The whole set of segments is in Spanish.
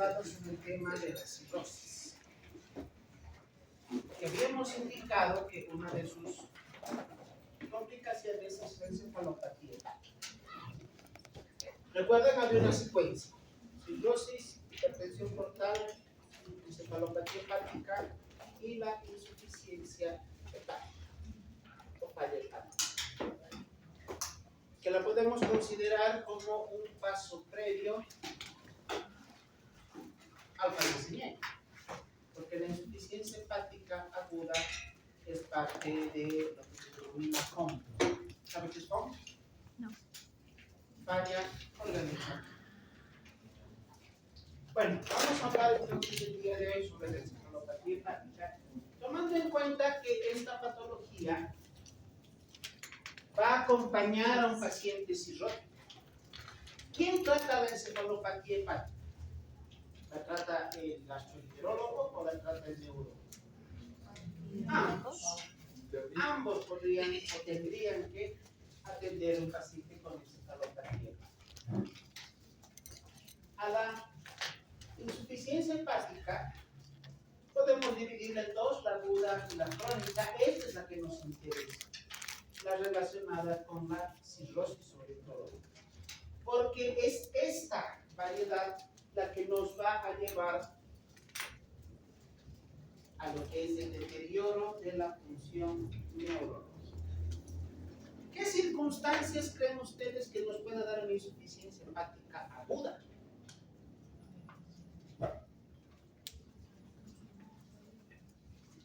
hablado sobre el tema de la cirrosis. Que habíamos indicado que una de sus complicaciones es la encefalopatía hepática. Recuerden, había una secuencia: cirrosis, hipertensión portal, encefalopatía hepática y la insuficiencia hepática o falla hepática, que la podemos considerar como un paso previo al fallecimiento, porque la insuficiencia hepática aguda es parte de lo que se denomina FOM. ¿Sabe qué es FOM? No. Falla organizativa. Bueno, vamos a hablar entonces el día de hoy sobre la encefalopatía hepática, tomando en cuenta que esta patología va a acompañar a un paciente cirrótico. ¿Quién trata la encefalopatía hepática? ¿La trata el gastroenterólogo o la trata el neurólogo? Ambos. Ambos podrían o tendrían que atender a un paciente con encefalopatía hepática. A la insuficiencia hepática podemos dividirla en dos: la aguda y la crónica. Esta es la que nos interesa, la relacionada con la cirrosis sobre todo, porque es esta variedad la que nos va a llevar a lo que es el deterioro de la función neurológica. ¿Qué circunstancias creen ustedes que nos puede dar una insuficiencia hepática aguda?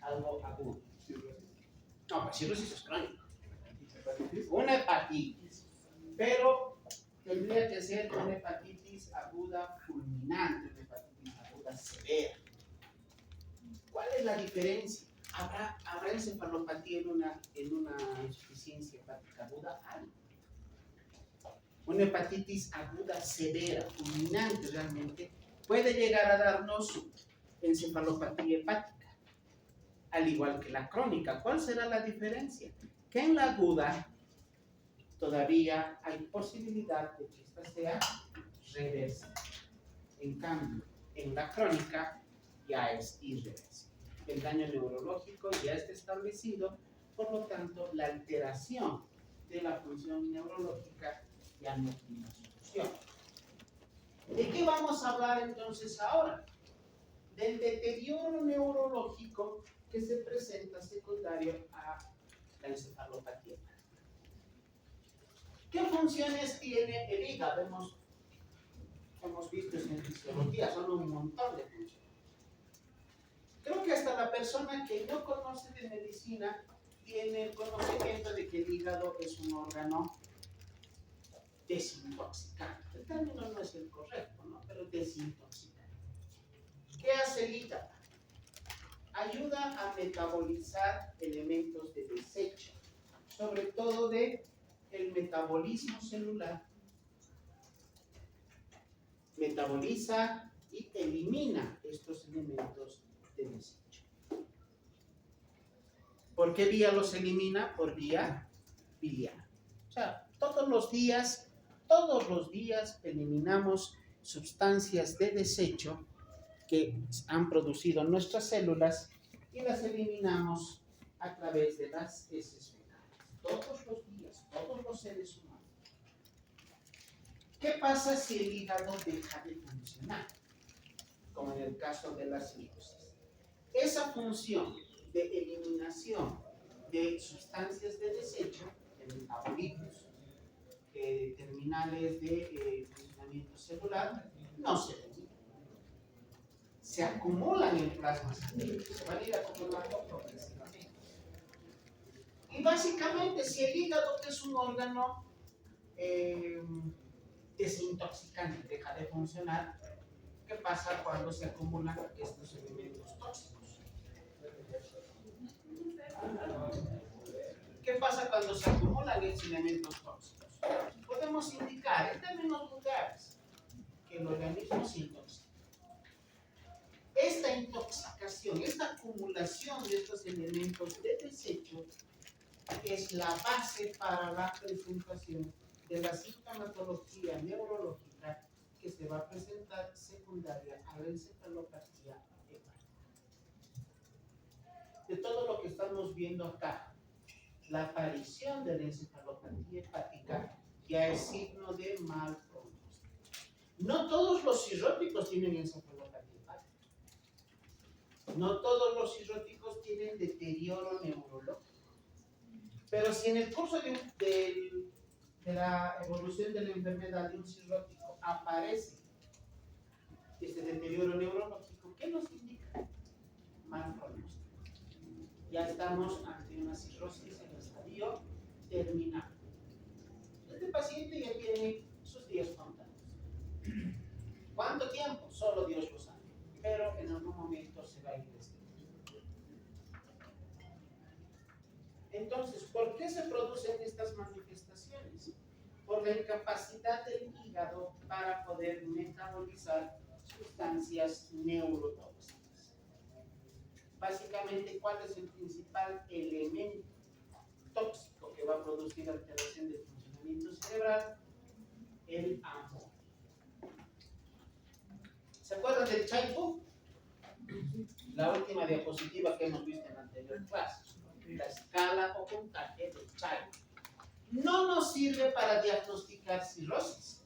Algo agudo. No, pues cirrosis es crónico. Una hepatitis, pero tendría que ser una hepatitis aguda fulminante, una hepatitis aguda severa. ¿Cuál es la diferencia? ¿Habrá encefalopatía en una insuficiencia hepática aguda? Hay. Una hepatitis aguda severa, fulminante realmente, puede llegar a darnos encefalopatía hepática, al igual que la crónica. ¿Cuál será la diferencia? Que en la aguda todavía hay posibilidad de que esta sea reversible. En cambio, en la crónica ya es irreversible. El daño neurológico ya está establecido, por lo tanto, la alteración de la función neurológica ya no tiene solución. ¿De qué vamos a hablar entonces ahora? Del deterioro neurológico que se presenta secundario a la encefalopatía. ¿Qué funciones tiene el hígado? Hemos visto en fisiología, son un montón de funciones. Creo que hasta la persona que no conoce de medicina tiene el conocimiento de que el hígado es un órgano desintoxicante. El término no es el correcto, ¿no? Pero desintoxicante. ¿Qué hace el hígado? Ayuda a metabolizar elementos de desecho, sobre todo de el metabolismo celular. Metaboliza y elimina estos elementos de desecho. ¿Por qué vía los elimina? Por vía biliar. O sea, todos los días eliminamos sustancias de desecho que han producido nuestras células y las eliminamos a través de las heces fecales. Todos los días, todos los seres humanos. ¿Qué pasa si el hígado deja de funcionar? Como en el caso de la cirrosis. Esa función de eliminación de sustancias de desecho, de metabolitos, terminales de funcionamiento celular, no se elimina. Se acumulan en plasma sanguíneo, se van a ir acumulando progresivamente. Y básicamente, si el hígado, que es un órgano desintoxicante, deja de funcionar, ¿qué pasa cuando se acumulan estos elementos tóxicos? ¿Qué pasa cuando se acumulan estos elementos tóxicos? Podemos indicar en términos vulgares que el organismo se intoxica. Esta intoxicación, esta acumulación de estos elementos de desecho es la base para la presentación de la sintomatología neurológica que se va a presentar secundaria a la encefalopatía hepática. De todo lo que estamos viendo acá, la aparición de la encefalopatía hepática ya es signo de mal pronóstico. No todos los cirróticos tienen encefalopatía hepática. No todos los cirróticos tienen deterioro neurológico. Pero si en el curso de la evolución de la enfermedad de un cirrótico aparece este deterioro neurológico, ¿qué nos indica? Mal pronóstico. Ya estamos ante una cirrosis en estadio terminal. Este paciente ya tiene sus días contados. ¿Cuánto tiempo? Solo Dios lo sabe. Pero en algún momento se va a ir de este mundo. Entonces, ¿por qué se producen estas manifestaciones? Por la incapacidad del hígado para poder metabolizar sustancias neurotóxicas. Básicamente, ¿cuál es el principal elemento tóxico que va a producir alteración del funcionamiento cerebral? El amonio. ¿Se acuerdan del Chaipo? La última diapositiva que hemos visto en la anterior clase. La escala o puntaje del Chaipo. No nos sirve para diagnosticar cirrosis.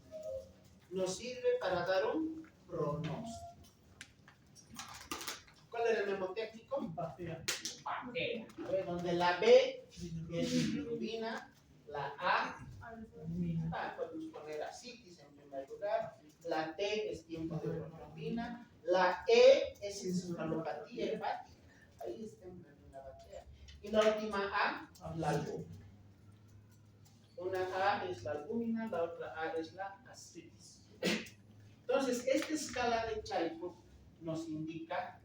Nos sirve para dar un pronóstico. ¿Cuál era el mnemotécnico? Bacteria. Donde la B es bilirrubina, la A, podemos poner ascitis en primer lugar, la T es tiempo de protrombina, la E es encefalopatía hepática, ahí está en la bacteria, y la última A, la albúmina. Una A es la albúmina, la otra A es la ascitis. Entonces, esta escala de Chaipo nos indica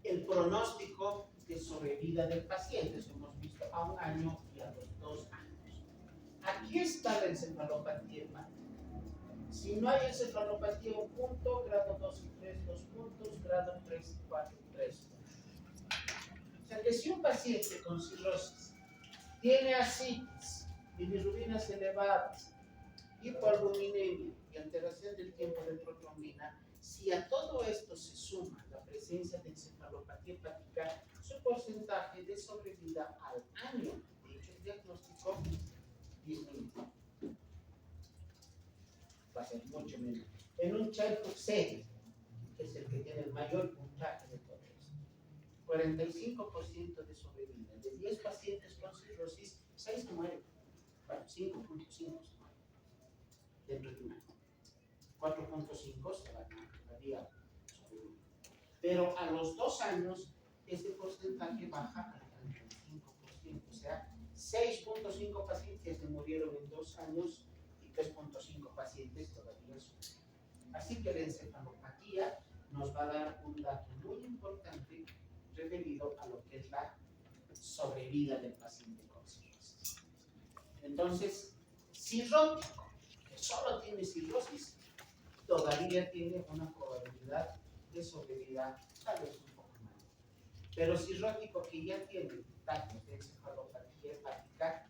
el pronóstico de sobrevida del paciente. Eso hemos visto a 1 año y a los 2 años. Aquí está la encefalopatía hepática. Si no hay encefalopatía, 1 punto, grado 2 y 3, 2 puntos, grado 3 y 4, 3 puntos. O sea que si un paciente con cirrosis tiene ascitis, bilirrubinas elevadas, hipoalbuminemia y alteración del tiempo de protrombina, si a todo esto se suma la presencia de encefalopatía hepática, su porcentaje de sobrevida al año de dicho diagnóstico disminuye. Va a ser mucho menos. En un Chaipo serio, que es el que tiene el mayor puntaje de todo esto, 45% de sobrevida. De 10 pacientes con cirrosis, 6 se mueren. Bueno, 5.5 se mueren dentro de un año. 4.5 se van a día sobrevivir. Pero a los 2 años, ese porcentaje baja al 35%. O sea, 6.5 pacientes se murieron en 2 años y 3.5 pacientes todavía sobreviven. Así que la encefalopatía nos va a dar un dato muy importante referido a lo que es la sobrevida del paciente con cirrosis. Entonces, cirrótico, que solo tiene cirrosis, todavía tiene una probabilidad de sobrevida tal vez un poco más. Pero cirrótico que ya tiene datos de encefalopatía hepática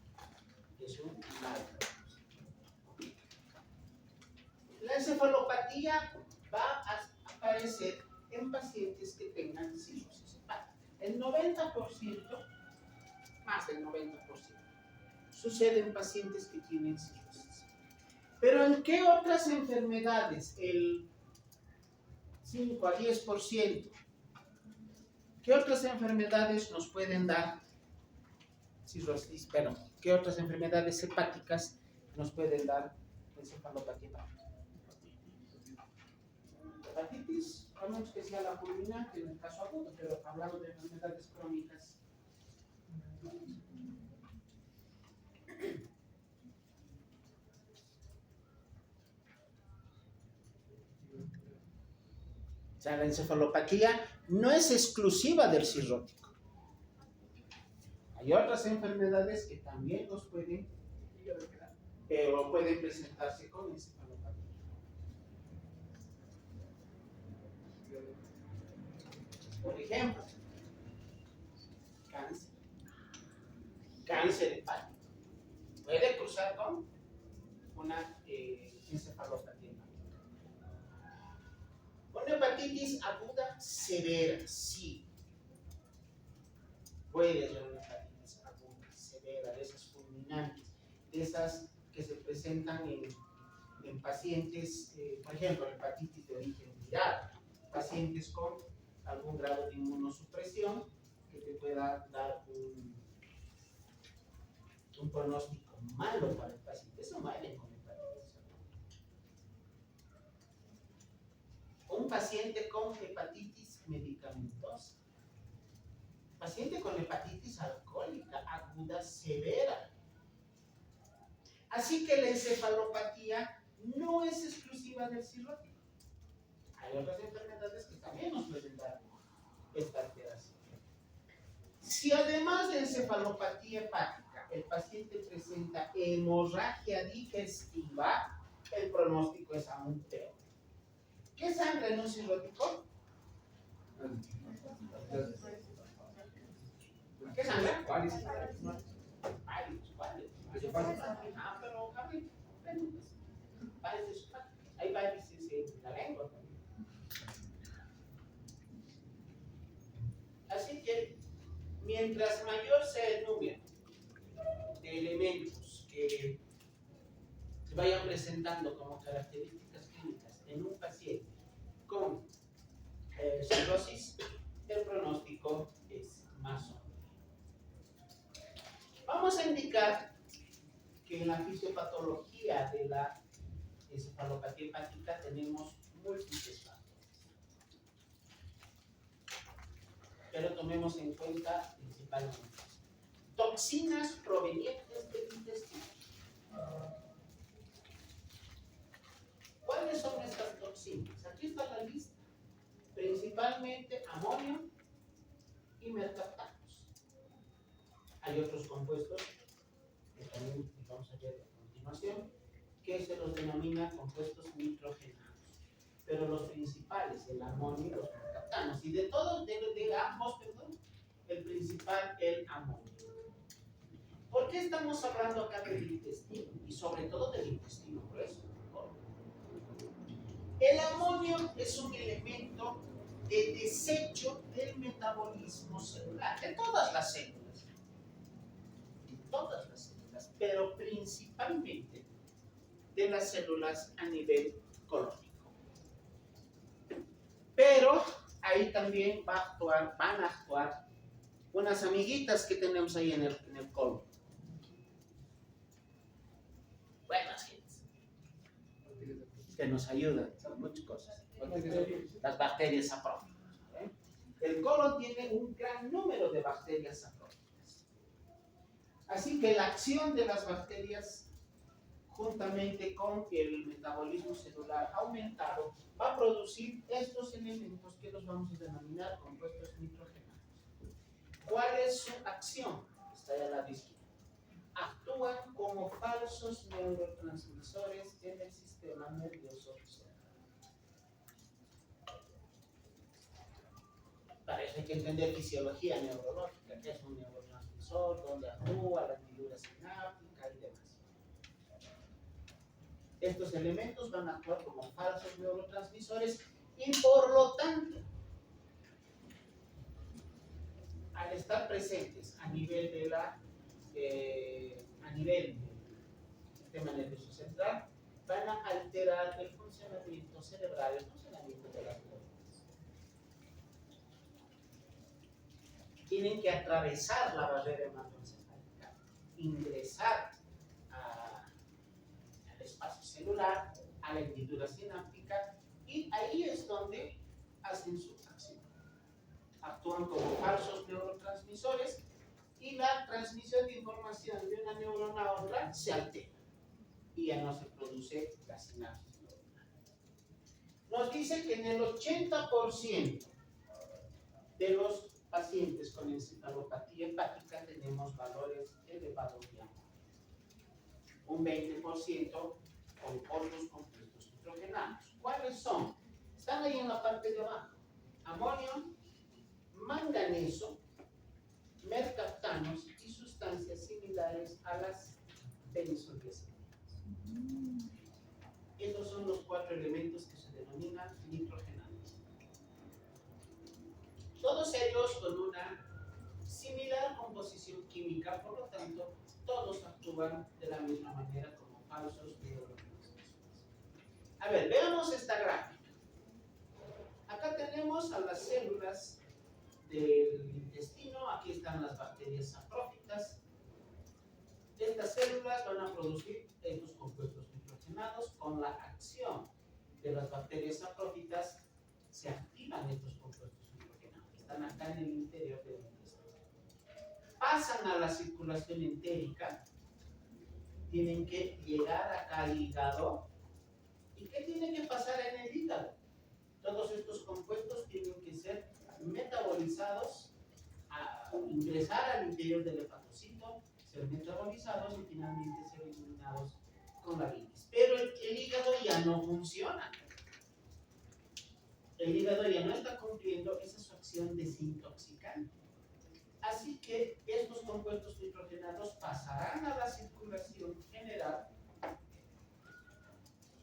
es un mal pronóstico. La encefalopatía va a aparecer en pacientes que tengan cirrosis hepática. El 90%, más del 90%, sucede en pacientes que tienen cirrosis. Pero ¿en qué otras enfermedades? El 5 a 10%. ¿Qué otras enfermedades nos pueden dar cirrosis? Pero, ¿qué otras enfermedades hepáticas nos pueden dar encefalopatía hepática? Hepatitis, hablamos que sea la fulminante en el caso agudo, pero hablamos de enfermedades crónicas. O sea, la encefalopatía no es exclusiva del cirrótico. Hay otras enfermedades que también nos pueden, pero pueden presentarse con encefalopatía. Por ejemplo, cáncer. Cáncer hepático. Puede cruzar con una encefalopatía hepática. hepatitis aguda severa, sí. Puede ser una hepatitis aguda severa, de esas fulminantes, de esas que se presentan en pacientes, por ejemplo, hepatitis de origen viral, pacientes con algún grado de inmunosupresión que te pueda dar un pronóstico malo para el paciente. Eso mueren con hepatitis aguda. Un paciente con hepatitis medicamentosa, paciente con hepatitis alcohólica aguda severa. Así que la encefalopatía no es exclusiva del cirrótico. Hay otras enfermedades que también nos pueden dar esta alteración. Si además de encefalopatía hepática, el paciente presenta hemorragia digestiva, el pronóstico es aún peor. ¿Qué sangre en un cirrótico? ¿Qué sangre? ¿Cuáles? Ah, pero Gabriel, hay varices en la lengua también. Así que, mientras mayor sea el número de elementos que se vayan presentando como características clínicas en un paciente con cirrosis, el pronóstico es más o menos. Vamos a indicar que en la fisiopatología de la encefalopatía hepática tenemos múltiples factores. Pero tomemos en cuenta principalmente toxinas provenientes del intestino. ¿Cuáles son estas toxinas? Aquí está la lista. Principalmente amonio y mercaptanos. Hay otros compuestos que también vamos a ver a continuación, que se los denomina compuestos nitrogenados. Pero los principales, el amonio y los mercaptanos. Y de todos, de ambos, perdón, el principal, el amonio. ¿Por qué estamos hablando acá del intestino? Y sobre todo del intestino grueso. El amonio es un elemento de desecho del metabolismo celular, de todas las células. De todas las células, pero principalmente de las células a nivel colónico. Pero ahí también van a actuar unas amiguitas que tenemos ahí en el colon. Buenas gentes, que nos ayudan en muchas cosas. Las bacterias sapróficas. El colon tiene un gran número de bacterias sapróficas. Así que la acción de las bacterias, juntamente con el metabolismo celular aumentado, va a producir estos elementos que los vamos a denominar compuestos nitrogenados. ¿Cuál es su acción? Está ahí a la izquierda. Actúan como falsos neurotransmisores en el sistema nervioso central. Para eso hay que entender fisiología neurológica, qué es un neurotransmisor, dónde actúa, la hendidura sináptica y demás. Estos elementos van a actuar como falsos neurotransmisores y por lo tanto, al estar presentes a nivel del sistema nervioso central, van a alterar el funcionamiento cerebral, el funcionamiento de las neuronas. Tienen que atravesar la barrera hematoencefálica, ingresar al espacio celular, a la hendidura sináptica, y ahí es donde hacen su acción. Actúan como falsos neurotransmisores y la transmisión de información de una neurona a otra se altera y ya no se produce la sinapsis neuronal. Nos dice que en el 80% de los pacientes con encefalopatía hepática tenemos valores elevados de amonio. Un 20% con otros compuestos nitrogenados. ¿Cuáles son? Están ahí en la parte de abajo. Amonio, manganeso, mercaptanos y sustancias similares a las benzodiazepinas. Estos son los 4 elementos que se denominan nitrogenados. Todos ellos con una similar composición química, por lo tanto, todos actúan de la misma manera como falsos neurotransmisores. A ver, veamos esta gráfica. Acá tenemos a las células del intestino, aquí están las bacterias saprófitas. Estas células van a producir estos compuestos nitrogenados. Con la acción de las bacterias saprófitas se activan estos compuestos nitrogenados. Están acá en el interior del intestino. Pasan a la circulación entérica, tienen que llegar acá al hígado. ¿Y qué tiene que pasar en el hígado? Todos estos compuestos tienen que ser metabolizados, ingresar al interior del hepatocito, ser metabolizados y finalmente ser eliminados con la bilis. Pero el hígado ya no funciona. El hígado ya no está cumpliendo esa su acción desintoxicante. Así que estos compuestos nitrogenados pasarán a la circulación general.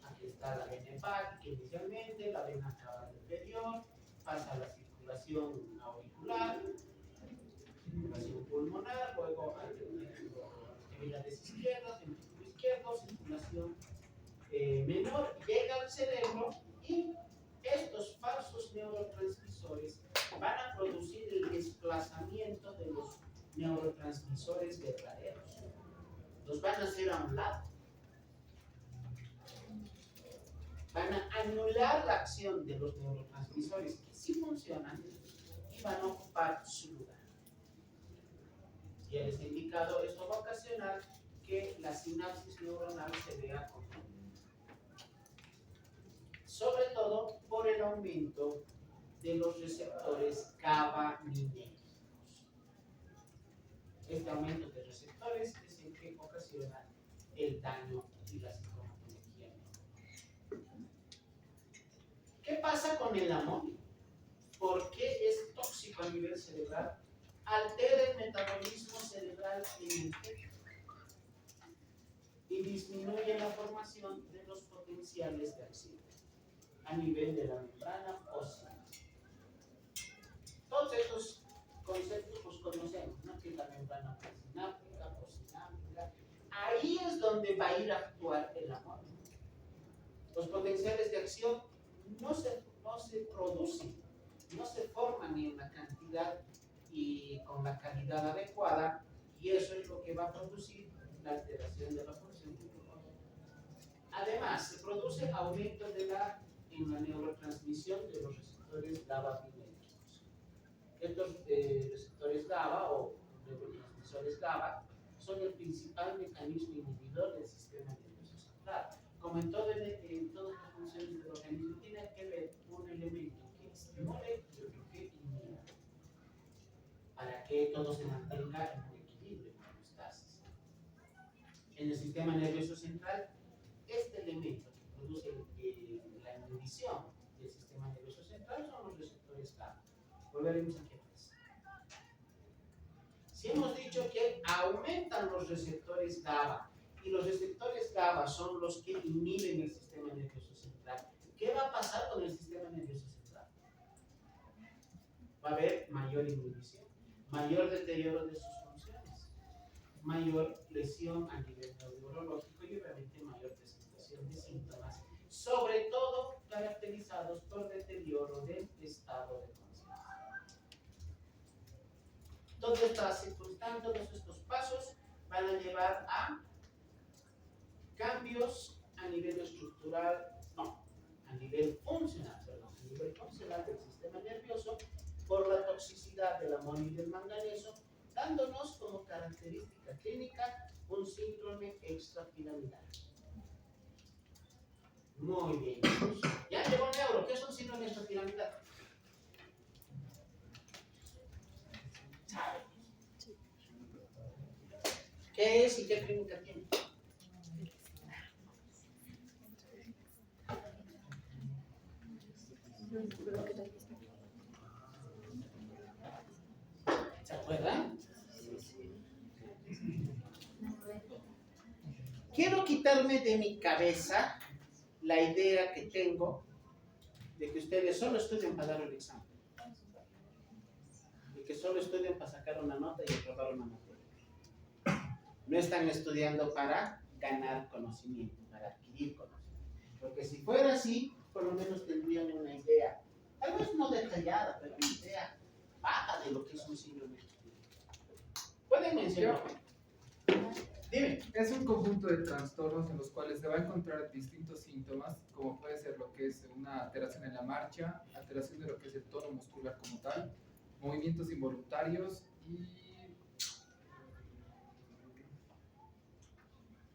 Aquí está la vena hepática inicialmente, la vena cava inferior, pasa a la circulación auricular, circulación pulmonar, luego a extremidades izquierdas, ventrículo izquierdo, circulación menor, llega al cerebro y estos falsos neurotransmisores van a producir el desplazamiento de los neurotransmisores verdaderos. Los van a hacer a un lado. Van a anular la acción de los neurotransmisores que sí funcionan y van a ocupar su lugar. Ya les he indicado, esto va a ocasionar que la sinapsis neuronal se vea confundida. Sobre todo por el aumento de los receptores GABA-minérgicos. Este aumento de receptores es el que ocasiona el daño y la psicopatología. ¿Qué pasa con el amonio? ¿Por qué es tóxico a nivel cerebral? Altera el metabolismo cerebral energético y disminuye la formación de los potenciales de acción a nivel de la membrana ósea. Todos estos conceptos los conocemos, ¿no? Que es la membrana presináptica, postsináptica. Ahí es donde va a ir a actuar el amonio. Los potenciales de acción no se producen, no se forman en la cantidad y con la calidad adecuada, y eso es lo que va a producir la alteración de la función de glucosa. Además, se produce aumento en la neurotransmisión de los receptores GABA-minérgicos. Estos receptores GABA o neurotransmisores GABA son el principal mecanismo inhibidor del sistema nervioso central. Como en todas las funciones del organismo, tiene que haber un elemento que estimule y otro que inhiba, para que todo se mantenga en un equilibrio, en homeostasis. En el sistema nervioso central, este elemento que produce la inhibición del sistema nervioso central son los receptores GABA. Volveremos aquí atrás. Si hemos dicho que aumentan los receptores GABA, y los receptores GABA son los que inhiben el sistema nervioso central, ¿qué va a pasar con el sistema nervioso central? Va a haber mayor inhibición, mayor deterioro de sus funciones, mayor lesión a nivel neurológico y obviamente mayor presentación de síntomas, sobre todo caracterizados por deterioro del estado de conciencia. Todas estas circunstancias, todos estos pasos van a llevar a cambios a nivel estructural, a nivel funcional del sistema nervioso por la toxicidad del amonio y del manganeso, dándonos como característica clínica un síndrome extrapiramidal. Muy bien. Ya llegó Neuro. ¿Qué es un síndrome extrapiramidal? ¿Sabe? ¿Qué es y qué clínica tiene? ¿Se acuerdan? Quiero quitarme de mi cabeza la idea que tengo de que ustedes solo estudian para dar el examen. y que solo estudian para sacar una nota y aprobar una materia. No están estudiando para ganar conocimiento, para adquirir conocimiento. Porque si fuera así, por lo menos tendrían una idea, tal vez no detallada, pero una idea vaga de lo que es un síndrome. ¿Pueden mencionar? Dime. Es un conjunto de trastornos en los cuales se va a encontrar distintos síntomas, como puede ser lo que es una alteración en la marcha, alteración de lo que es el tono muscular como tal, movimientos involuntarios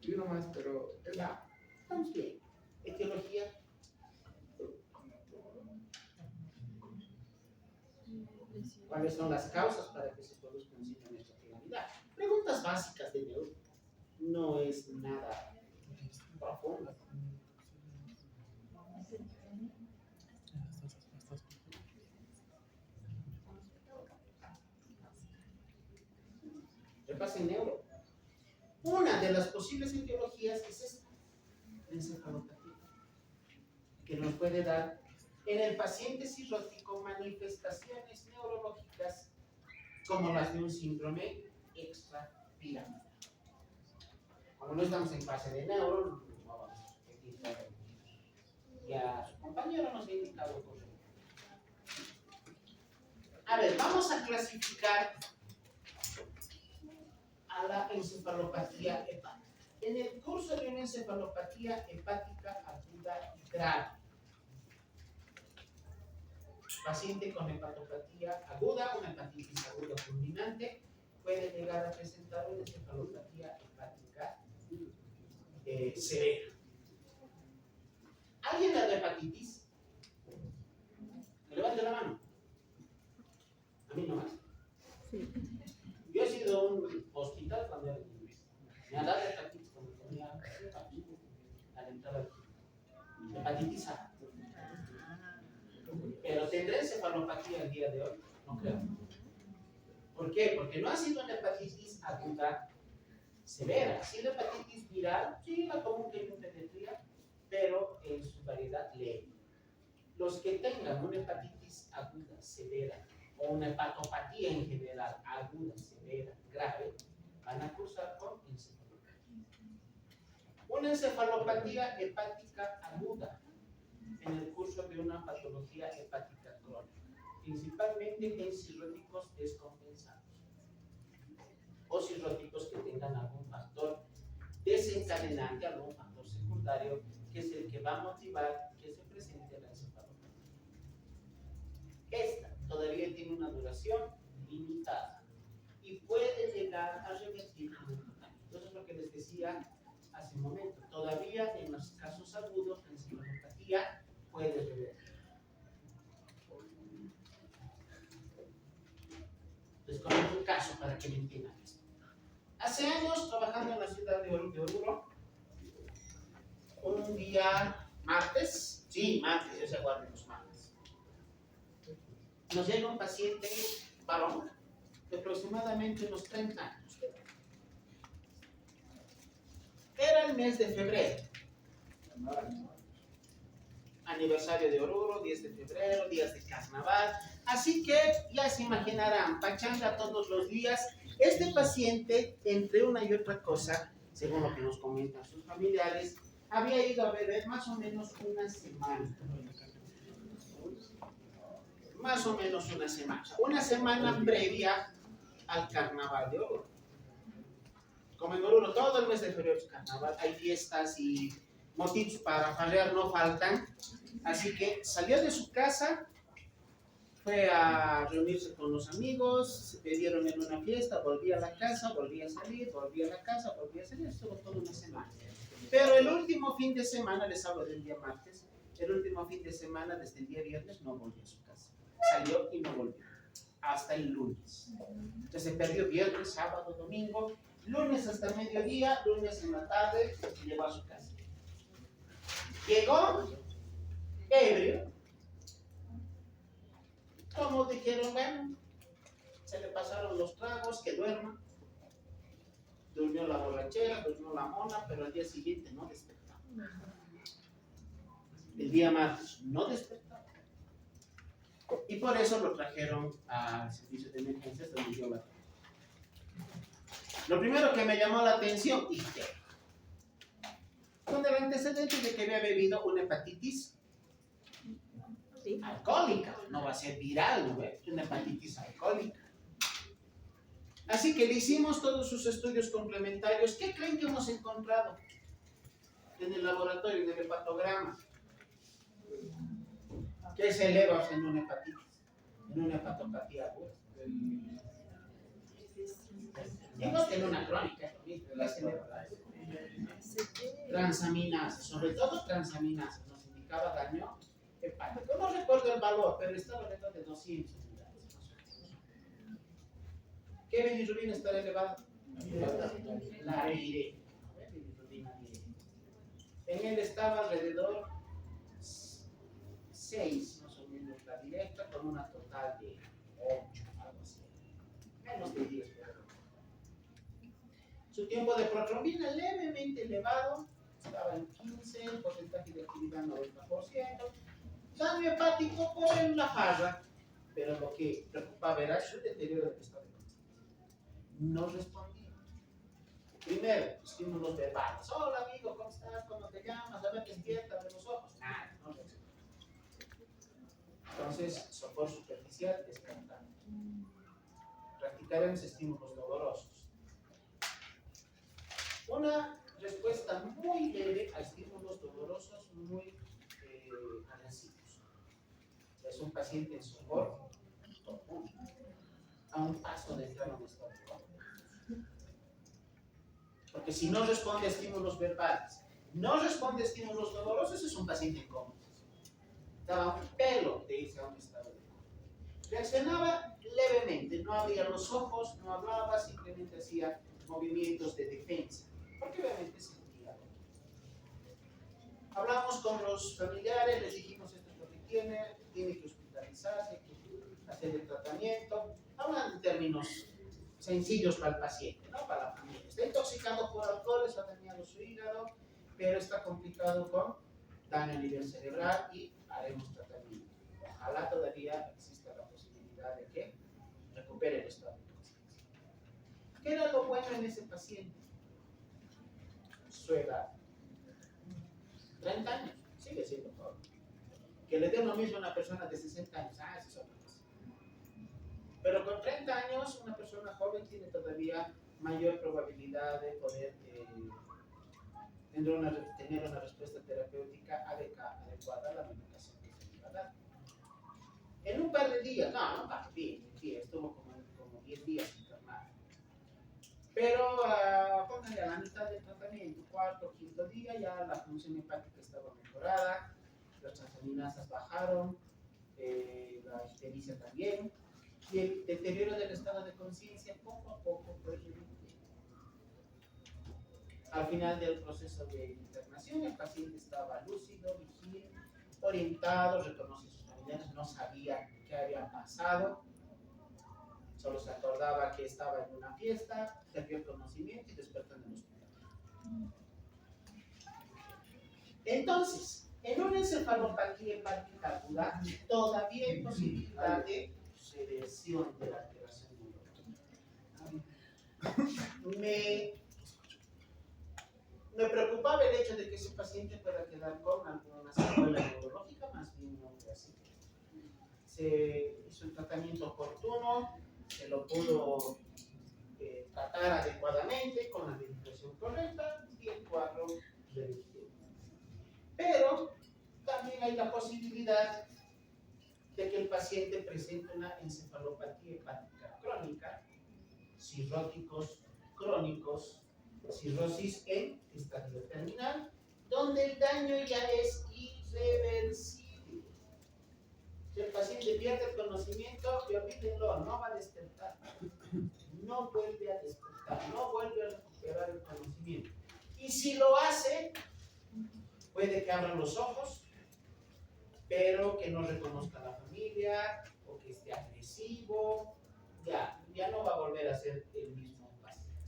y uno más, pero Ya, estamos bien. Etiología. ¿Cuáles son las causas para que se produzca un síndrome de fatigalidad? Preguntas básicas de neuro. No es nada profundo. Repasen neuro. Una de las posibles etiologías es esta, la encefalopatía, que nos puede dar en el paciente cirrótico manifestaciones neurológicas como las de un síndrome extrapiramidal. Como no estamos en fase de neuro, no vamos a repetir todo. Ya su compañero nos ha indicado cosas. A ver, vamos a clasificar a la encefalopatía hepática. En el curso de una encefalopatía hepática aguda y grave, paciente con hepatopatía aguda, una hepatitis aguda fulminante, puede llegar a presentar una encefalopatía hepática severa. ¿Alguien le da hepatitis? Levante la mano. A mí nomás. Sí. Yo he sido a un hospital cuando era niño. Me ha dado hepatitis cuando tenía a la entrada. Hepatitis A. Pero tendré encefalopatía el día de hoy, no creo. ¿Por qué? Porque no ha sido una hepatitis aguda severa. Ha sido hepatitis viral, sí, la común que hay en pediatría, pero en su variedad leve. Los que tengan una hepatitis aguda severa o una hepatopatía en general aguda, severa, grave, van a cursar con encefalopatía. Una encefalopatía hepática aguda en el curso de una patología hepática crónica, principalmente en cirróticos descompensados o cirróticos que tengan algún factor desencadenante, algún factor secundario, que es el que va a motivar que se presente la encefalopatía. Esta todavía tiene una duración limitada y puede llegar a revertir en el total. Entonces, lo que les decía hace un momento, todavía en los casos agudos la encefalopatía puede revertir. Les comento un caso para que me entiendan esto. Hace años, trabajando en la ciudad de Oruro, un día martes, yo se guardo los martes, nos llega un paciente varón de aproximadamente unos 30 años. Era el mes de febrero. Aniversario de Oruro, 10 de febrero, días de carnaval. Así que ya se imaginarán, pachanga todos los días. Este paciente, entre una y otra cosa, según lo que nos comentan sus familiares, había ido a beber más o menos una semana. Más o menos una semana. Una semana previa al carnaval de Oruro. Como en Oruro todo el mes de febrero es carnaval, hay fiestas y motivos para farrear no faltan. Así que salió de su casa, fue a reunirse con los amigos, se pidieron en una fiesta, volvía a la casa, volvía a salir, volvía a la casa, volvía a salir, estuvo toda una semana. Pero el último fin de semana, les hablo del día martes, el último fin de semana, desde el día viernes, no volvió a su casa. Salió y no volvió, hasta el lunes. Entonces se perdió viernes, sábado, domingo, lunes hasta mediodía, lunes en la tarde, y llegó a su casa. Llegó ebrio. Como dijeron, bueno, se le pasaron los tragos, que duerma. Durmió la borrachera, durmió la mona, pero al día siguiente no despertaba. El día martes no despertaba. Y por eso lo trajeron al servicio de emergencias donde yo la traje. Lo primero que me llamó la atención, dije, con el antecedente de que había bebido una hepatitis alcohólica, no va a ser viral, ¿no? Es una hepatitis alcohólica. Así que le hicimos todos sus estudios complementarios. ¿Qué creen que hemos encontrado en el laboratorio, en el hepatograma? ¿Qué se eleva en una hepatitis? En una hepatopatía aguda. Digo que en una crónica es lo mismo. ¿Qué se eleva? Transaminasa, sobre todo transaminasa, nos indicaba daño hepático. No recuerdo el valor, pero estaba alrededor de 200 unidades. ¿Qué bilirrubina está elevada? La bilirrubina. En él estaba alrededor 6, más o menos, la directa, con una total de 8, algo así. Menos de 10, pero. Su tiempo de protrombina levemente elevado, estaba en 15, porcentaje de actividad 90%. Daño hepático por la farra, pero lo que preocupaba era su deterioro del estado de conciencia. No respondía. Primero, estímulos verbales. Hola amigo, ¿cómo estás? ¿Cómo te llamas? A ver, despierta de los ojos. Nada, no respondía. Entonces, sopor superficial descartado. Practicaremos estímulos dolorosos. Una respuesta muy leve a estímulos dolorosos muy agresivos. Es un paciente en sopor a un paso de entrar a un estado de coma. Porque si no responde a estímulos verbales, no responde a estímulos dolorosos, es un paciente en coma. Estaba a un pelo de irse a un estado de coma. Reaccionaba levemente, no abría los ojos, no hablaba, simplemente hacía movimientos de defensa, porque obviamente sentía. Hablamos con los familiares, les dijimos esto es lo que tiene que hospitalizarse, hay que hacer el tratamiento. Hablan en términos sencillos para el paciente, no para la familia. Está intoxicado por alcohol, está dañado su hígado, pero está complicado con daño a nivel cerebral y haremos tratamiento. Ojalá todavía exista la posibilidad de que recupere el estado de conciencia. ¿Qué era lo bueno en ese paciente? Su edad. 30 años, sigue siendo joven. Que le dé lo mismo a una persona de 60 años, esa es otra cosa. Pero con 30 años, una persona joven tiene todavía mayor probabilidad de poder tener una respuesta terapéutica adecuada a la medicación que se le va a dar. En un par de días, no par de días, estuvo como 10 días internado. Pero póngale a la mitad del tratamiento, cuarto, quinto día, ya la función hepática estaba mejorada, las transaminasas bajaron, la ictericia también, y el deterioro del estado de conciencia poco a poco fue reduciendo. Al final del proceso de internación, el paciente estaba lúcido, vigil, orientado, reconoce a sus familiares, no sabía qué había pasado, solo se acordaba que estaba en una fiesta, perdió el conocimiento y despertó en el hospital. Entonces, en una encefalopatía hepática aguda, todavía hay posibilidad de reversión de la alteración neurológica. Me preocupaba el hecho de que ese paciente pueda quedar con alguna secuela neurológica, más bien no fue así. Se hizo el tratamiento oportuno, se lo pudo tratar adecuadamente con la medicación correcta y el cuadro revirtió. Pero también hay la posibilidad de que el paciente presente una encefalopatía hepática crónica, cirróticos crónicos, cirrosis en estadio terminal, donde el daño ya es irreversible. Si el paciente pierde el conocimiento, olvídenlo, no va a despertar, no vuelve a despertar, no vuelve a recuperar el conocimiento. Y si lo hace, puede que abra los ojos, pero que no reconozca a la familia, o que esté agresivo, ya no va a volver a ser el mismo paciente.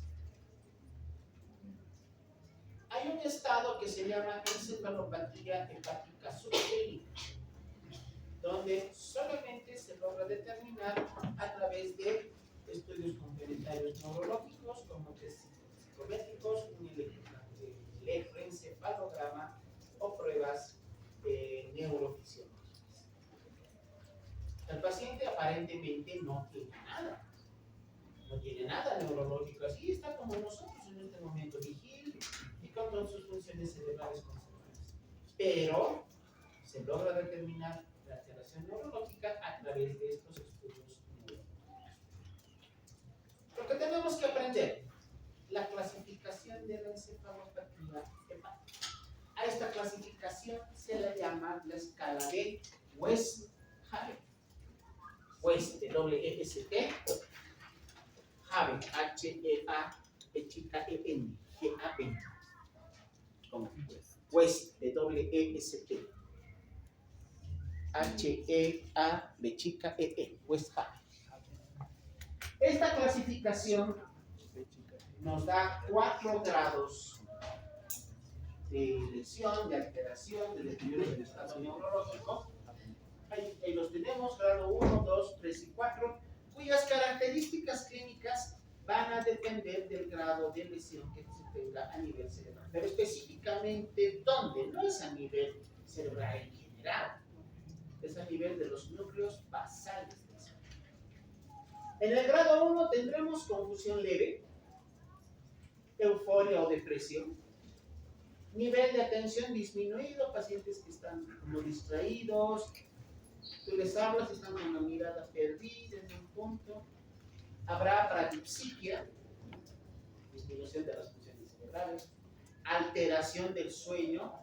Hay un estado que se llama encefalopatía hepática subclínica, donde solamente se aparentemente no tiene nada. No tiene nada neurológico. Así está como nosotros en este momento, vigil y con todas sus funciones cerebrales conservadas. Pero se logra determinar la alteración neurológica a través de estos estudios neurológicos. Lo que tenemos que aprender, la clasificación de la encefalopatía hepática. A esta clasificación se le llama la escala de West-Javen. West, W-E-S-T, Javen, H-E-A-B-E-N, G-A-V. West, W-E-S-T, H-E-A-B-E-N, West-Javen. Esta clasificación nos da 4 grados de lesión, de alteración, de deterioro del estado neurológico. Ahí los tenemos, grado 1, 2, 3 y 4, cuyas características clínicas van a depender del grado de lesión que se tenga a nivel cerebral. Pero específicamente, ¿dónde? No es a nivel cerebral en general, es a nivel de los núcleos basales del cerebro. En el grado 1 tendremos confusión leve, euforia o depresión, nivel de atención disminuido, pacientes que están como distraídos, tú les hablas y están con la mirada perdida en un punto. Habrá bradipsiquia, disminución de las funciones cerebrales, alteración del sueño,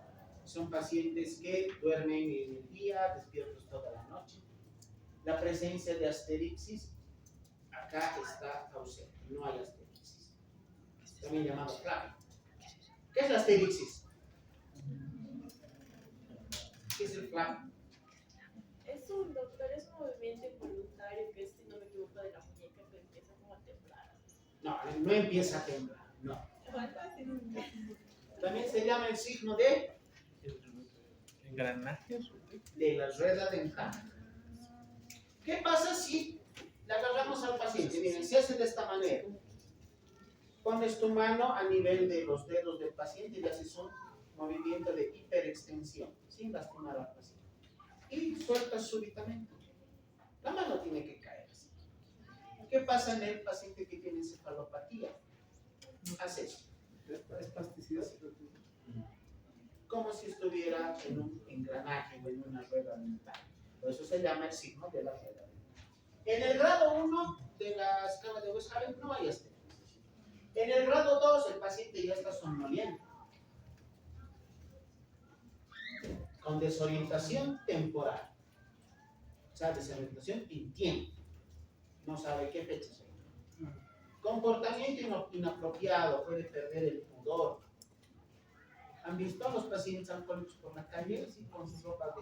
son pacientes que duermen en el día, despiertos toda la noche. La presencia de asterixis, acá está ausente, no hay asterixis, también llamado clave. ¿Qué es la asterixis? ¿Qué es el clave? Es un movimiento involuntario que si no me equivoco de la muñeca que empieza como a temblar. No, no empieza a temblar, no. También se llama el signo de engranaje de la rueda dental. ¿Qué pasa si le agarramos al paciente? Miren, se hace de esta manera. Pones tu mano a nivel de los dedos del paciente y le haces un movimiento de hiperextensión, sin lastimar al paciente. Y sueltas súbitamente. La mano tiene que caer así. ¿Qué pasa en el paciente que tiene encefalopatía? Hace eso. Es plasticidad. Como si estuviera en un engranaje o en una rueda dental. Por eso se llama el signo de la rueda dental. En el grado 1 de la escala de West-Javen no hay asterisco. En el grado 2 el paciente ya está somnoliento, con desorientación temporal, o sea, desorientación en tiempo, no sabe qué fecha es. Comportamiento inapropiado, puede perder el pudor. ¿Han visto a los pacientes alcohólicos por la calle, así, con su ropa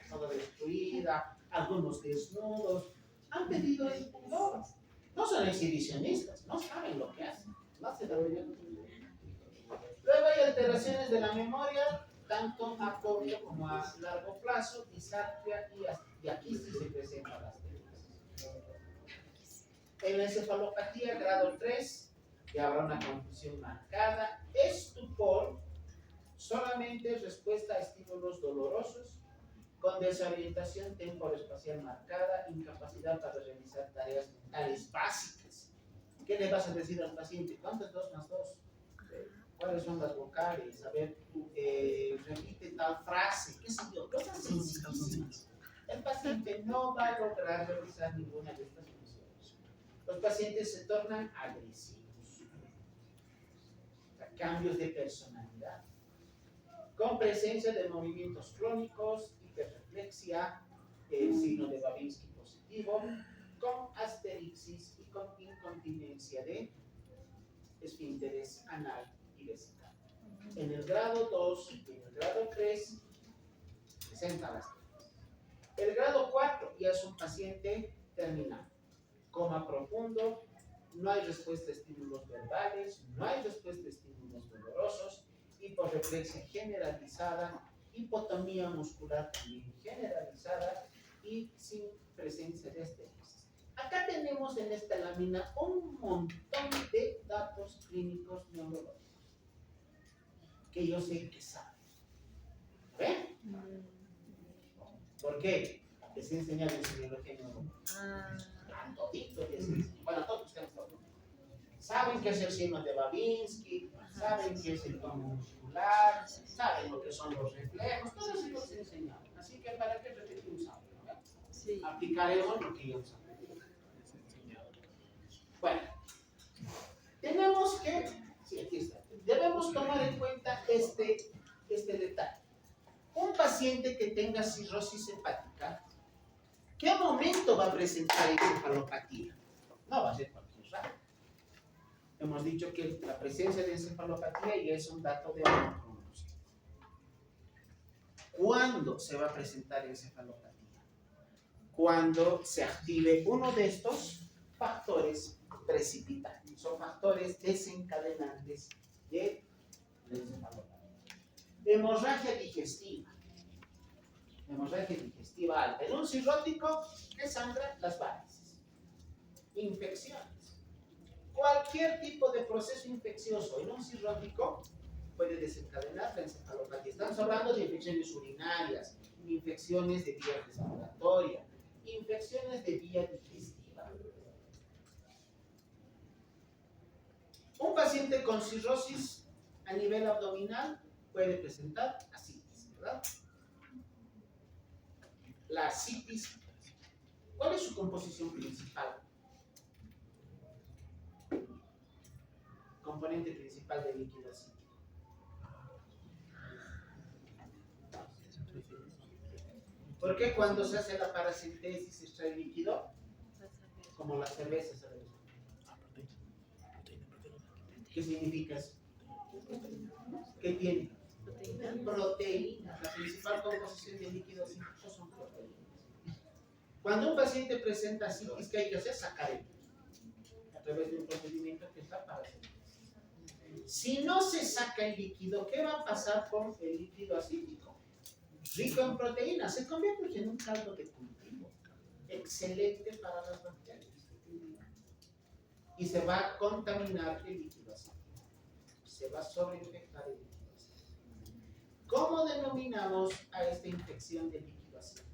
toda destruida, algunos desnudos? Han perdido el pudor. No son exhibicionistas, no saben lo que hacen. No se deberían. Luego hay alteraciones de la memoria, tanto a corto como a largo plazo, disartria y aquí sí se presentan las técnicas. En la encefalopatía grado 3 ya habrá una confusión marcada, estupor, solamente respuesta a estímulos dolorosos, con desorientación temporoespacial marcada, incapacidad para realizar tareas mentales básicas. ¿Qué le vas a decir al paciente? ¿Cuánto es 2 más 2? ¿Cuáles son las vocales? A ver, repite tal frase, qué sé yo, cosas sencillas. El paciente no va a lograr realizar ninguna de estas funciones. Los pacientes se tornan agresivos, o sea, cambios de personalidad, con presencia de movimientos crónicos, hiperreflexia, signo de Babinski positivo, con asterixis y con incontinencia de esfínteres anal y vesical. En el grado 2 y en el grado 3 presenta las técnicas. El grado 4 ya es un paciente terminal, coma profundo, no hay respuesta a estímulos verbales, no hay respuesta a estímulos dolorosos, hiporreflexia generalizada, hipotonía muscular también generalizada y sin presencia de asteriscos. Acá tenemos en esta lámina un montón de datos clínicos neurológicos que yo sé que saben. ¿Ven? ¿Por qué? Les he enseñado en semiología neurológica. A todito les enseño. Bueno, a todos ustedes. Saben qué es el signo de Babinski, saben qué es el tono muscular, saben lo que son los reflejos, todo eso los he enseñado. Así que para qué repetimos ahora, ¿no? Sí. Aplicaremos lo que ya hemos aprendido. Bueno, tenemos que, sí, aquí está, debemos tomar en cuenta este detalle. Un paciente que tenga cirrosis hepática, ¿qué momento va a presentar encefalopatía? No va a ser cualquier rato. Hemos dicho que la presencia de encefalopatía ya es un dato de pronóstico. ¿Cuándo se va a presentar encefalopatía? Cuando se active uno de estos factores precipitantes, son factores desencadenantes de la encefalopatía. Hemorragia digestiva. Hemorragia digestiva alta. En un cirrótico que sangra las varices. Infecciones. Cualquier tipo de proceso infeccioso en un cirrótico puede desencadenar la encefalopatía. Estamos hablando de infecciones urinarias, infecciones de vía respiratoria, infecciones de vía digestiva. Un paciente con cirrosis a nivel abdominal puede presentar asitis, ¿verdad? La asitis, ¿cuál es su composición principal? Componente principal del líquido acítico. ¿Por qué cuando se hace la paracentesis se extrae líquido? Como la cerveza, ¿sabes? ¿Qué significa eso? ¿Qué tiene? Proteínas. La principal composición del líquido acítico son proteínas. Cuando un paciente presenta asitis, ¿qué hay que hacer? Sacar el líquido a través de un procedimiento que es la paracentesis. Si no se saca el líquido, ¿qué va a pasar con el líquido acítico? Rico en proteínas, se convierte en un caldo de cultivo, excelente para las bacterias. Y se va a contaminar el líquido acítico. Se va a sobreinfectar el líquido acítico. ¿Cómo denominamos a esta infección del líquido acítico?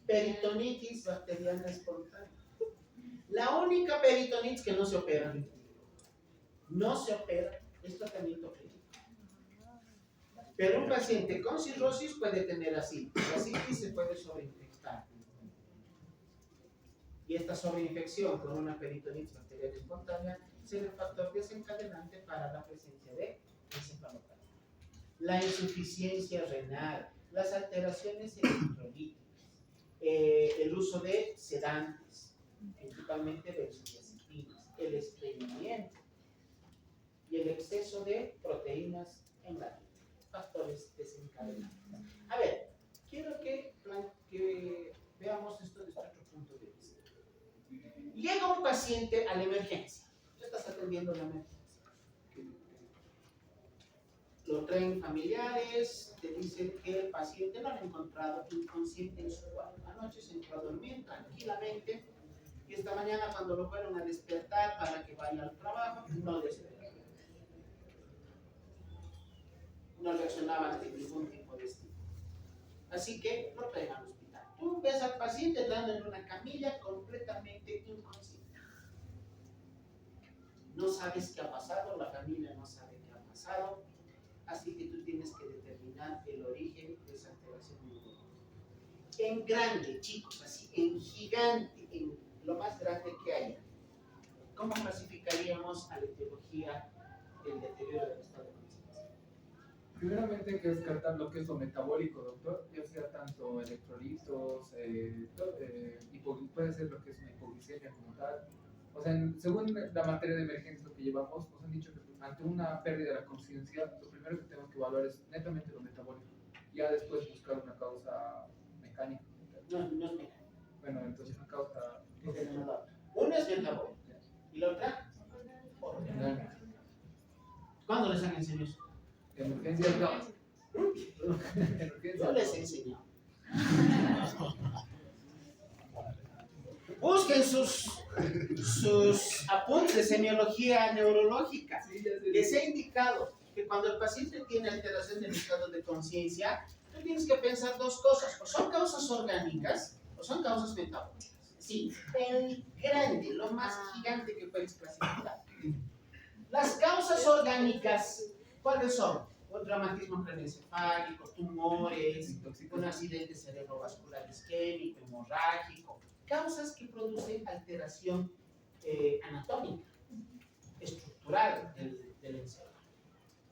Peritonitis bacteriana espontánea. La única peritonitis que no se opera. No se opera, es tratamiento clínico. Pero un paciente con cirrosis puede tener asitis. La asitis se puede sobreinfectar. Y esta sobreinfección con una peritonitis bacteriana espontánea será el factor desencadenante para la presencia de encefalopatía. La insuficiencia renal, las alteraciones electrolíticas, el uso de sedantes, principalmente benzodiazepinas, el estreñimiento y el exceso de proteínas en la dieta, factores desencadenantes. A ver, quiero que veamos esto desde otro punto de vista. Llega un paciente a la emergencia, tú estás atendiendo la emergencia. Lo traen familiares, te dicen que el paciente lo han encontrado inconsciente en su cuarto. Anoche se entró a dormir tranquilamente y esta mañana cuando lo fueron a despertar para que vaya al trabajo, no despertó. No reaccionaba ante ningún tipo de estímulo. Así que lo traen al hospital. Tú ves al paciente entrando en una camilla completamente inconsciente. No sabes qué ha pasado, la familia no sabe qué ha pasado. Así que tú tienes que determinar el origen de esa alteración neurológica. En grande, chicos, así, en gigante, en lo más grande que haya. ¿Cómo clasificaríamos a la etiología del deterioro del estado de conciencia? Primeramente hay que descartar lo que es lo metabólico, doctor, ya sea tanto electrolitos, puede ser lo que es una hipoglicemia como tal. O sea, según la materia de emergencia que llevamos, nos han dicho que ante una pérdida de la conciencia, lo primero que tenemos que evaluar es netamente lo metabólico. Ya después buscar una causa mecánica. No es mecánica. Bueno, entonces una causa... Una es metabólica y la otra orgánica. ¿Cuándo les han enseñado eso? Emergencia no. Yo les he enseñado. Busquen sus sus apuntes de semiología neurológica. Sí, ya sé. Les he indicado que cuando el paciente tiene alteración del estado de conciencia, tú tienes que pensar dos cosas: o son causas orgánicas o son causas metabólicas. Sí, el grande, lo más gigante que puedes clasificar. Las causas orgánicas, ¿cuáles son? Un traumatismo craneoencefálico, tumores, un accidente cerebrovascular isquémico, hemorrágico, causas que producen alteración anatómica, estructural del encéfalo.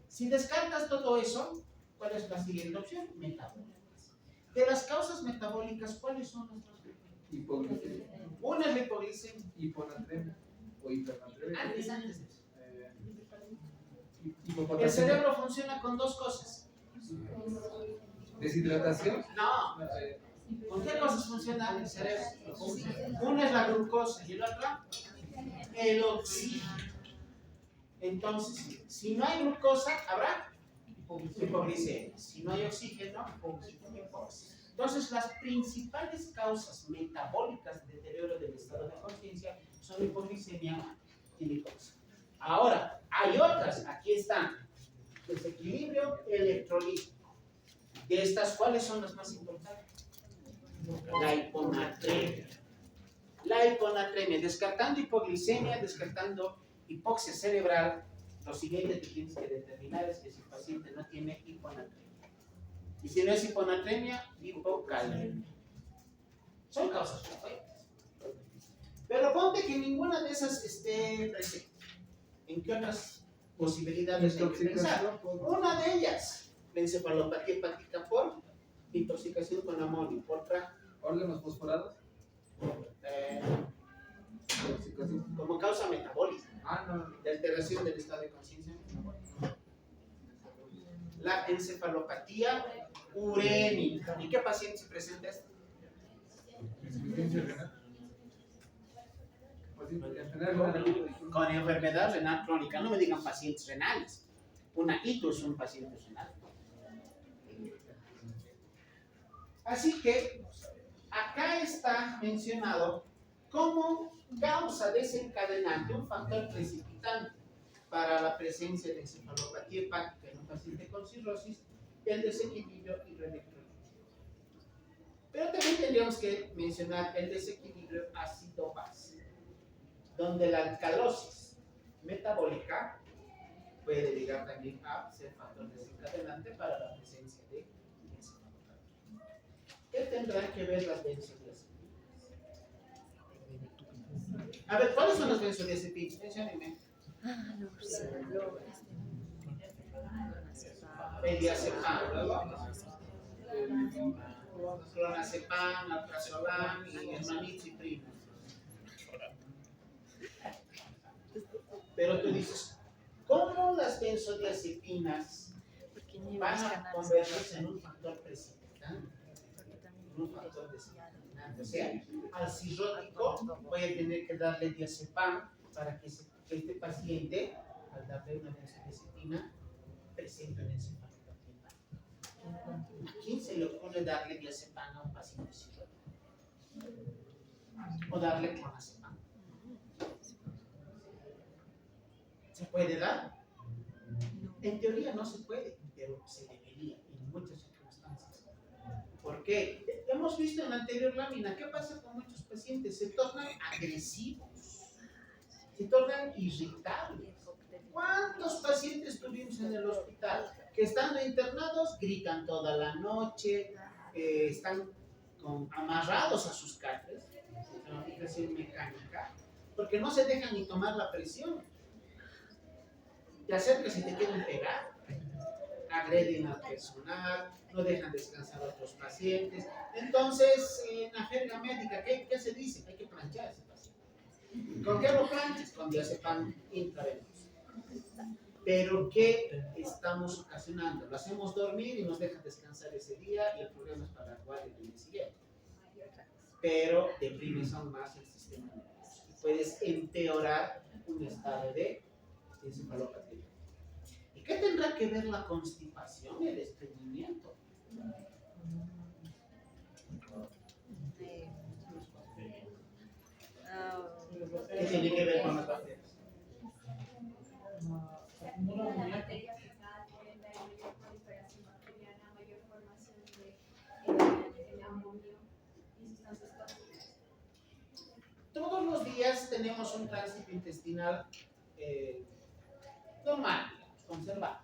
Si descartas todo eso, ¿cuál es la siguiente opción? Metabólicas. De las causas metabólicas, ¿cuáles son las causas metabólicas? Hipoglucemia, Una es la hipoglicemia. hiponatremia o hipernatremia. Antes de eso. El Hipopotasemia. cerebro funciona con dos cosas. Deshidratación. No, ¿con qué cosas funciona el cerebro? Una es la glucosa y la otra el oxígeno. Entonces, si no hay glucosa, habrá hipoglicemia. Si no hay oxígeno, hipoxia. Entonces, las principales causas metabólicas de deterioro del estado de conciencia son hipoglicemia y hipoxia. Ahora, hay otras, aquí están: desequilibrio electrolítico. De estas, ¿cuáles son las más importantes? La hiponatremia. La hiponatremia, descartando hipoglicemia, descartando hipoxia cerebral, lo siguiente que tienes que determinar es que si el paciente no tiene hiponatremia. Y si no es hiponatremia, hipocalemia. Son causas frecuentes. Pero ponte que ninguna de esas esté presente. ¿En qué otras posibilidades hay que pensar? Una de ellas, la encefalopatía hepática por intoxicación con amonio. Otra, Órganos fosforados. Intoxicación. como causa metabólica No. de alteración del estado de conciencia metabólica. La encefalopatía urémica. ¿En qué paciente se presenta esto? Insuficiencia renal. Enfermedad Con enfermedad renal crónica. No me digan pacientes renales. Una hito es un paciente renal. Así que acá está mencionado como causa desencadenante, un factor precipitante para la presencia de encefalopatía hepática en un paciente con cirrosis, el desequilibrio hidroelectrolítico. Pero también tendríamos que mencionar el desequilibrio ácido-base, donde la alcalosis metabólica puede llegar también a ser factor desencadenante para la presencia de encefalopatía. ¿Qué tendrán que ver las benzodiazepinas? A ver, ¿cuáles son las benzodiazepinas? Menciónenme. Benzodiazepam, luego clonazepam, alprazolam y hermanitziprim. Pero tú dices, ¿cómo las benzodiazepinas van a convertirse en un factor precipitante? En un factor desencadenante. O sea, al cirrótico voy a tener que darle diazepam para que este paciente, al darle una benzodiazepina, presente una encefalopatía hepática. ¿A quién se le ocurre darle diazepam a un paciente cirrótico? O darle clonazepam. ¿Se puede dar? En teoría no se puede, pero se debería en muchas circunstancias. ¿Por qué? Hemos visto en la anterior lámina qué pasa con muchos pacientes. Se tornan agresivos, se tornan irritables. ¿Cuántos pacientes tuvimos en el hospital que estando internados gritan toda la noche, están amarrados a sus catres, en aplicación mecánica, porque no se dejan ni tomar la presión? Te acercas y te quieren pegar, agreden al personal, no dejan descansar a otros pacientes. Entonces, en la jerga médica, ¿qué se dice? Hay que planchar a ese paciente. ¿Con qué lo planchas? Con diazepam intravenoso. Pero ¿qué estamos ocasionando? Lo hacemos dormir y nos dejan descansar ese día y el problema es para el guardia del día siguiente. Pero deprimes aún más el sistema nervioso y puedes empeorar un estado de encefalopatía. ¿Y qué tendrá que ver la constipación y el estreñimiento? tiene que ver con las bacterias? Se acumula la materia fecal, por ende hay mayor proliferación bacteriana, mayor formación de amonio y sustancias tóxicas. Todos los días tenemos un tránsito intestinal normal, digamos, conservado.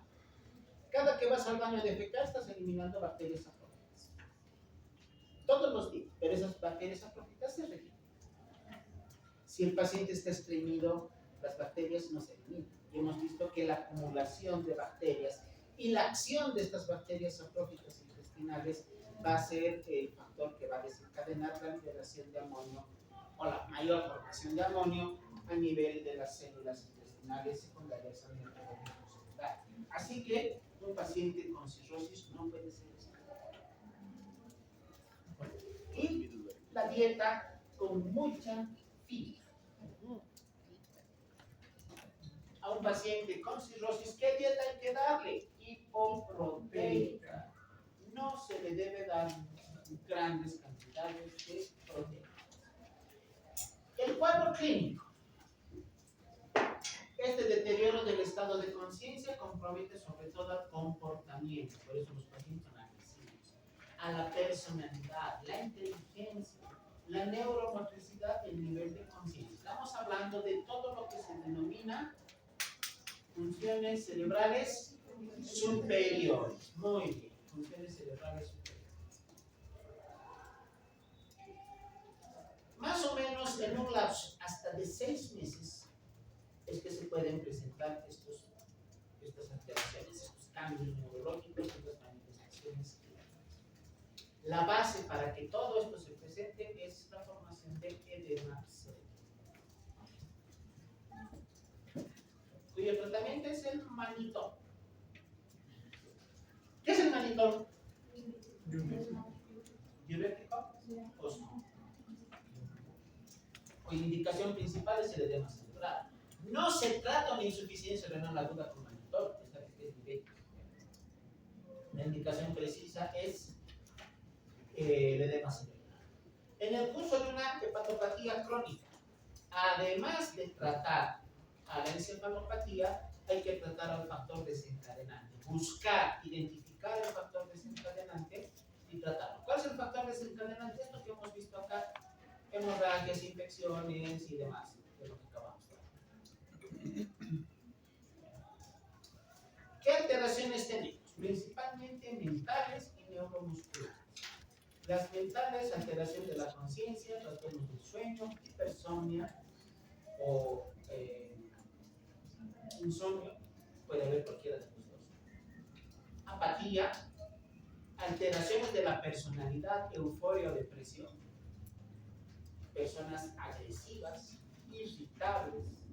Cada que vas al baño de defecar estás eliminando bacterias afrófitas. Todos los días, pero esas bacterias afrófitas se retiran. Si el paciente está estreñido, las bacterias no se eliminan. Y hemos visto que la acumulación de bacterias y la acción de estas bacterias afrófitas intestinales va a ser el factor que va a desencadenar la liberación de amonio o la mayor formación de amonio a nivel de las células intestinales secundarias al metabolismo celular. Así que un paciente con cirrosis no puede ser excluido. Y la dieta con mucha fibra. A un paciente con cirrosis, ¿qué dieta hay que darle? Hipoproteica. No se le debe dar grandes cantidades de proteínas. El cuadro clínico. Este deterioro del estado de conciencia compromete sobre todo al comportamiento, por eso los pacientes son agresivos, a la personalidad, la inteligencia, la neuromotricidad y el nivel de conciencia. Estamos hablando de todo lo que se denomina funciones cerebrales superiores. Muy bien, funciones cerebrales superiores. Más o menos en un lapso hasta de 6 meses es que se pueden presentar estas alteraciones, estos cambios neurológicos, estas manifestaciones clínicas. La base para que todo esto se presente es la formación de edema cerebral, cuyo tratamiento es el manitol. ¿Qué es el manitol? ¿Diurético? Osmo. Cuya indicación principal es el edema cerebral. No se trata una insuficiencia renal aguda con manitol, esta que es diurética. La indicación precisa es el edema cerebral. En el curso de una hepatopatía crónica, además de tratar a la encefalopatía, hay que tratar al factor desencadenante. Buscar, identificar el factor desencadenante y tratarlo. ¿Cuál es el factor desencadenante? Esto que hemos visto acá, hemorragias, infecciones y demás, de lo que acabamos de hablar. ¿Qué alteraciones tenemos? Principalmente mentales y neuromusculares. Las mentales, alteración de la conciencia, trastornos del sueño, hipersomnia o insomnio, puede haber cualquiera de los dos. Apatía, alteraciones de la personalidad, euforia o depresión, personas agresivas, irritables.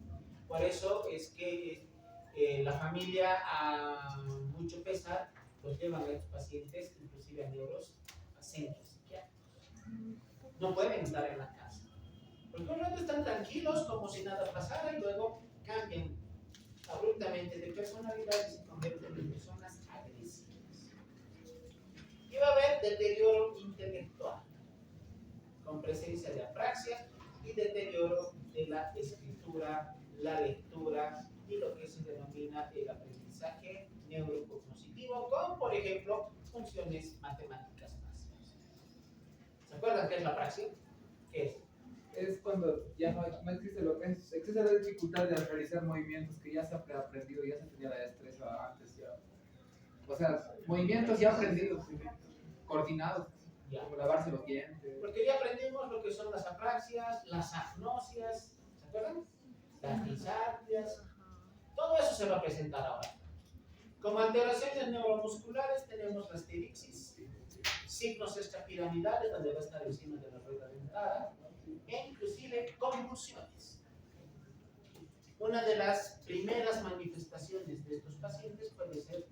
Por eso es que la familia, a mucho pesar, los llevan a estos pacientes, inclusive a neuros, a centros psiquiátricos. No pueden estar en la casa. Porque un rato están tranquilos, como si nada pasara, y luego cambian abruptamente de personalidad y se convierten en personas agresivas. Y va a haber deterioro intelectual, con presencia de apraxia y deterioro de la escritura, la lectura y lo que se denomina el aprendizaje neurocognoscitivo, con, por ejemplo, funciones matemáticas básicas. ¿Se acuerdan qué es la apraxia? ¿Qué es? Es cuando ya no existe lo que es, existe la dificultad de realizar movimientos que ya se ha aprendido, ya se tenía la destreza antes ya. O sea, movimientos ya aprendidos, coordinados, Ya. como lavarse los dientes. Porque ya aprendimos lo que son las apraxias, las agnosias, ¿se acuerdan? Las disartrias, todo eso se va a presentar ahora. Como alteraciones neuromusculares tenemos la asterixis, signos extrapiramidales, donde va a estar encima de la rueda dentada, e inclusive convulsiones. Una de las primeras manifestaciones de estos pacientes puede ser,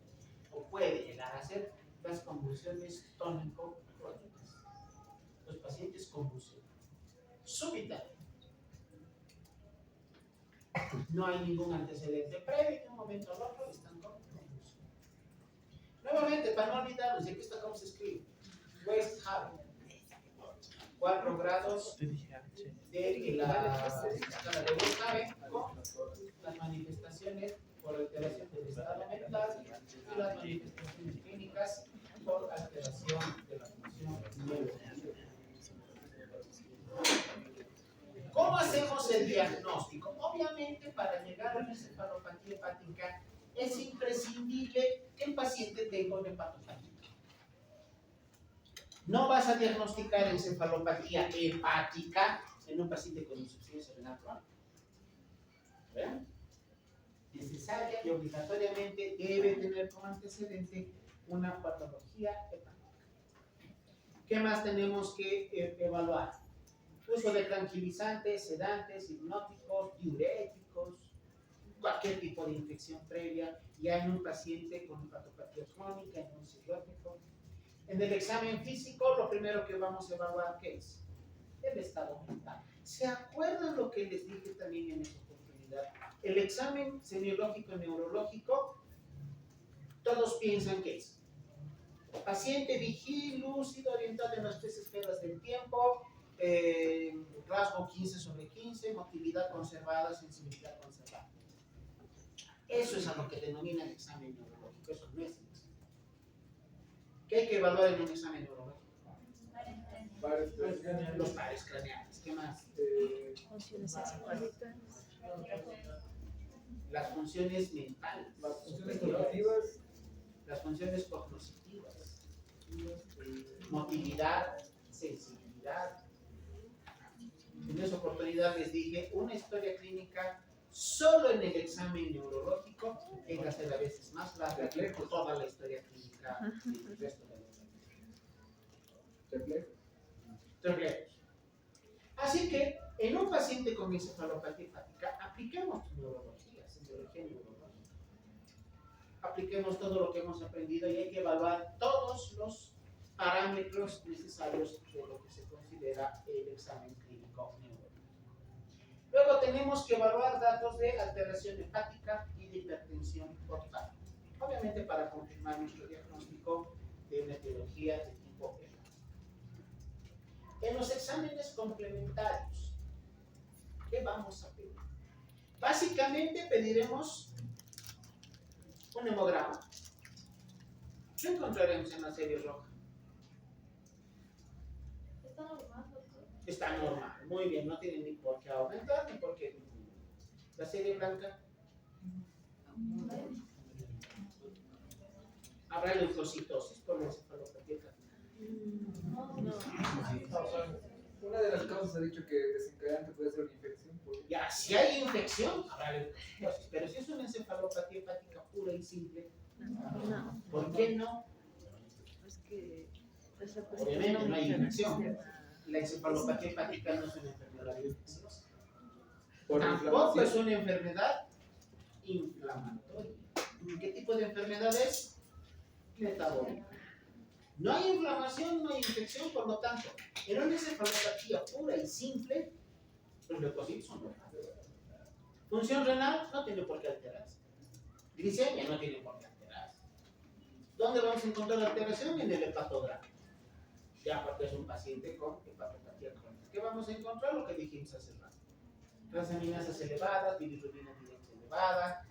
o puede llegar a ser, las convulsiones tónico-crónicas. Los pacientes convulsionan súbitamente. No hay ningún antecedente previo, en un momento al otro están con convulsión. Nuevamente, para no olvidarnos, aquí está cómo se escribe. West Haven. 4 grados de la escala de Gustave con las manifestaciones por alteración del estado mental y las manifestaciones clínicas por alteración de la función neurológica. ¿Cómo hacemos el diagnóstico? Obviamente, para llegar a una encefalopatía hepática es imprescindible que el paciente tenga una hepatopatía. No vas a diagnosticar encefalopatía hepática en un paciente con insuficiencia renal crónica. ¿Vean? Necesaria y obligatoriamente debe tener como antecedente una patología hepática. ¿Qué más tenemos que evaluar? Uso de tranquilizantes, sedantes, hipnóticos, diuréticos, cualquier tipo de infección previa, ya en un paciente con hepatopatía crónica, en un cirrótico. En el examen físico, lo primero que vamos a evaluar, ¿qué es? El estado mental. ¿Se acuerdan lo que les dije también en esa oportunidad? El examen semiológico neurológico, todos piensan que es paciente vigil, lúcido, orientado en las 3 esferas del tiempo, rasgo 15/15, motilidad conservada, sensibilidad conservada. Eso es a lo que denomina el examen neurológico, eso no es el examen. ¿Qué hay que evaluar en un examen neurológico? Los pares craneales. ¿Qué más? Funciones encefálicas. Las funciones mentales. Las funciones cognitivas. Las funciones cognitivas. Motilidad, sensibilidad. En esa oportunidad les dije, una historia clínica solo en el examen neurológico llega a ser a veces más larga que toda la historia clínica del resto de los reflejos. Así que, en un paciente con encefalopatía hepática, apliquemos neurología, semiología neurológica. Apliquemos todo lo que hemos aprendido y hay que evaluar todos los parámetros necesarios de lo que se considera el examen clínico neurológico. Luego tenemos que evaluar datos de alteración hepática y de hipertensión portal. Obviamente para confirmar nuestro diagnóstico de una etiología de tipo hepático. En los exámenes complementarios, ¿qué vamos a pedir? Básicamente pediremos un hemograma. ¿Qué encontraremos en la serie roja? ¿Está normal, doctor? Está normal, muy bien, no tiene ni por qué aumentar ni por qué disminuir. La serie blanca, habrá leucocitosis por la encefalopatía hepática. Una de las causas ha dicho que desencadenante puede ser una infección. Ya, si hay infección, habrá leucocitosis, pero si es una encefalopatía hepática pura y simple, No, ¿por qué no? es que Obviamente no hay infección. La encefalopatía hepática no es una enfermedad infecciosa. Tampoco es una enfermedad inflamatoria. ¿Qué tipo de enfermedad es? Metabólica. No hay inflamación, no hay infección, por lo tanto, en una encefalopatía pura y simple, los leucocitos son normales. Función renal no tiene por qué alterarse. Glicemia no tiene por qué alterarse. ¿Dónde vamos a encontrar la alteración? En el hepatograma. Ya porque es un paciente con hepatopatía crónica. ¿Qué vamos a encontrar? Lo que dijimos hace rato. Transaminasas elevadas, bilirrubina directa elevada,